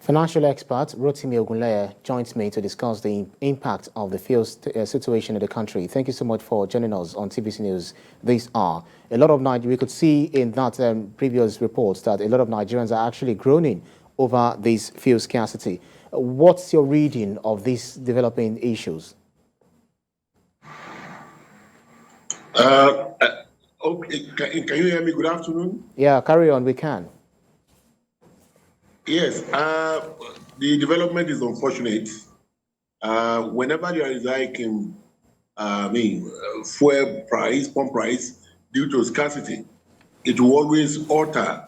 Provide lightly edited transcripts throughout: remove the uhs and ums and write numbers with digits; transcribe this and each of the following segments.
Financial expert Rotimi Ogunleye joins me to discuss the impact of the fuel situation in the country. Thank you so much for joining us on TVC News this hour. A lot of we could see in that previous reports that a lot of Nigerians are actually groaning over this fuel scarcity. What's your reading of these developing issues? Okay, can you hear me? Good afternoon. Yeah, carry on. We can. Yes, the development is unfortunate. Whenever there is hike in, fuel price, pump price, due to scarcity, it will always alter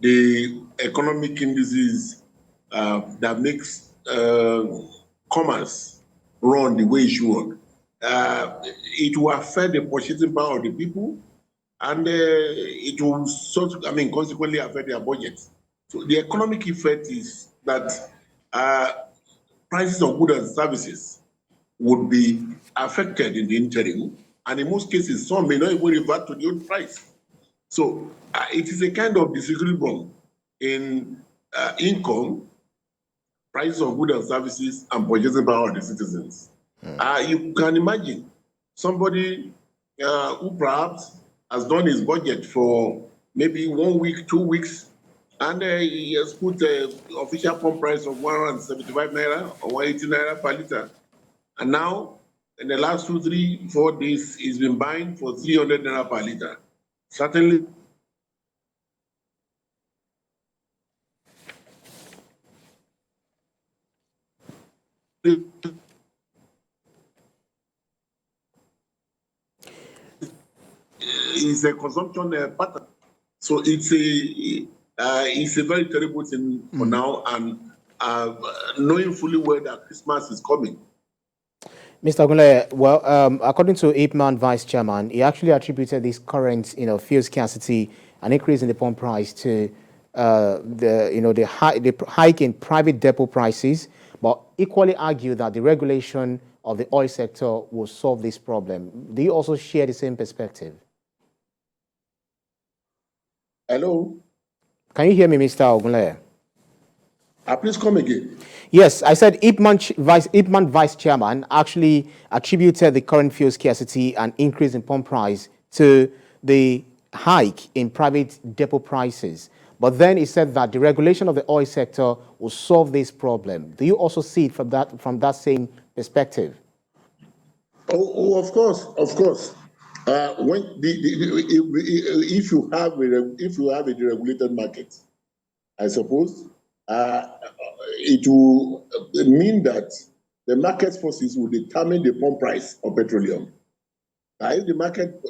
the economic indices that makes commerce run the way it should work. It will affect the purchasing power of the people, and it will consequently affect their budgets. So the economic effect is that prices of goods and services would be affected in the interim, and in most cases, some may not even revert to the old price. So it is a kind of disequilibrium in income, prices of goods and services, and purchasing power of the citizens. You can imagine somebody who perhaps has done his budget for maybe 1 week, 2 weeks, and he has put the official pump price of 175 naira or 180 naira per liter. And now, in the last 2, 3, 4 days, he's been buying for 300 naira per liter. Certainly, it's a consumption pattern. So it's a very terrible thing for now, and knowing fully well that Christmas is coming. Mr. Ogunleye, well, according to IPMAN Vice Chairman, he actually attributed this current, fuel scarcity, an increase in the pump price to the hike in private depot prices, but equally argued that the regulation of the oil sector will solve this problem. Do you also share the same perspective? Hello? Can you hear me, Mr. Ogunleye? Please come again. Yes, I said IPMAN Vice Chairman actually attributed the current fuel scarcity and increase in pump price to the hike in private depot prices. But then he said that the regulation of the oil sector will solve this problem. Do you also see it from that same perspective? Oh, of course, of course. If you have a deregulated market, I suppose it will mean that the market forces will determine the pump price of petroleum. If the market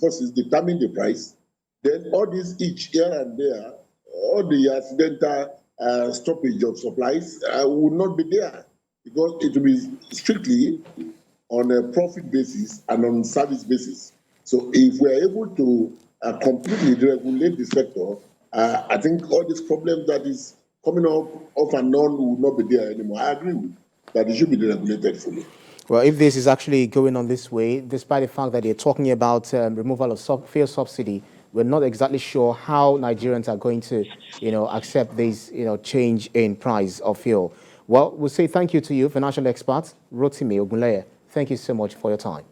forces determine the price, then all this each here and there, all the accidental stoppage of supplies will not be there, because it will be strictly on a profit basis and on service basis. So if we are able to completely deregulate the sector, I think all these problems that is coming up off and on will not be there anymore. I agree with that it should be deregulated fully. Well, if this is actually going on this way, despite the fact that they're talking about removal of fuel subsidy, we're not exactly sure how Nigerians are going to, accept this, change in price of fuel. Well, we'll say thank you to you, financial expert Rotimi Ogunleye. Thank you so much for your time.